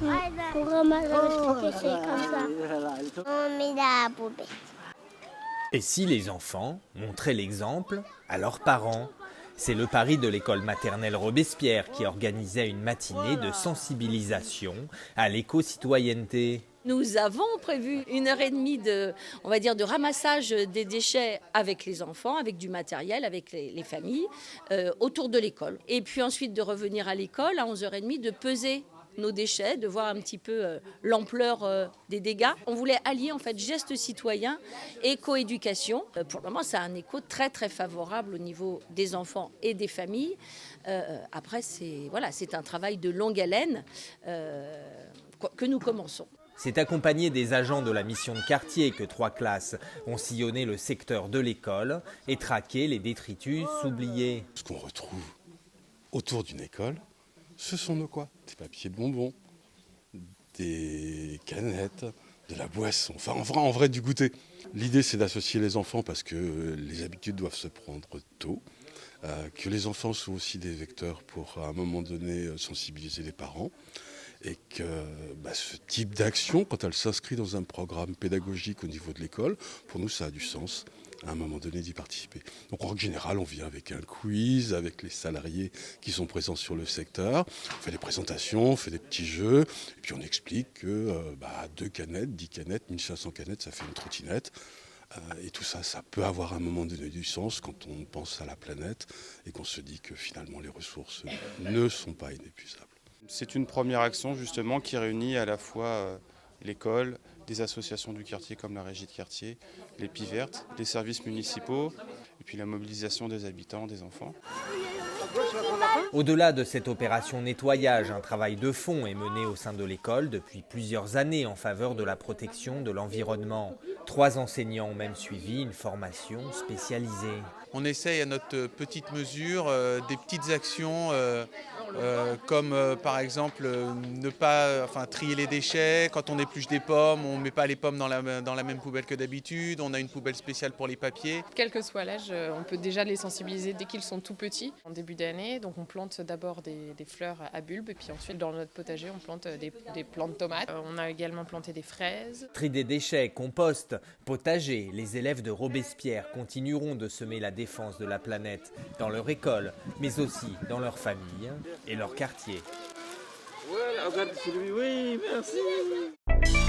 Pour ramasser les déchets comme ça. On met dans la poubelle. Et si les enfants montraient l'exemple à leurs parents? C'est le pari de l'école maternelle Robespierre qui organisait une matinée de sensibilisation à l'éco-citoyenneté. Nous avons prévu 1h30 on va dire, de ramassage des déchets avec les enfants, avec du matériel, avec les familles, autour de l'école. Et puis ensuite de revenir à l'école à 11h30, de peser nos déchets, de voir un petit peu l'ampleur des dégâts. On voulait allier en fait gestes citoyens et coéducation. Pour le moment, ça a un écho très très favorable au niveau des enfants et des familles. Après, c'est un travail de longue haleine que nous commençons. C'est accompagné des agents de la mission de quartier que 3 classes ont sillonné le secteur de l'école et traqué les détritus oubliés. Ce qu'on retrouve autour d'une école, ce sont nos quoi? Des papiers bonbons, des canettes, de la boisson, enfin en vrai du goûter. L'idée c'est d'associer les enfants parce que les habitudes doivent se prendre tôt, que les enfants sont aussi des vecteurs pour à un moment donné sensibiliser les parents. Et que ce type d'action, quand elle s'inscrit dans un programme pédagogique au niveau de l'école, pour nous ça a du sens à un moment donné d'y participer. Donc en règle générale, on vient avec un quiz, avec les salariés qui sont présents sur le secteur, on fait des présentations, on fait des petits jeux, et puis on explique que 2 canettes, 10 canettes, 1500 canettes, ça fait une trottinette. Et tout ça, ça peut avoir à un moment donné du sens quand on pense à la planète et qu'on se dit que finalement les ressources ne sont pas inépuisables. C'est une première action justement qui réunit à la fois l'école, des associations du quartier comme la Régie de quartier, les Pivertes, les services municipaux et puis la mobilisation des habitants, des enfants. Au-delà de cette opération nettoyage, un travail de fond est mené au sein de l'école depuis plusieurs années en faveur de la protection de l'environnement. 3 enseignants ont même suivi une formation spécialisée. On essaye à notre petite mesure des petites actions comme par exemple ne pas trier les déchets. Quand on épluche des pommes, on ne met pas les pommes dans la même poubelle que d'habitude. On a une poubelle spéciale pour les papiers. Quel que soit l'âge, on peut déjà les sensibiliser dès qu'ils sont tout petits. En début d'année, donc on plante d'abord des fleurs à bulbes et puis ensuite dans notre potager on plante des plants de tomates. On a également planté des fraises. Tri des déchets, compost, potager, les élèves de Robespierre continueront de semer la défense de la planète dans leur école, mais aussi dans leur famille et leur quartier. Voilà, regarde celui, oui, merci.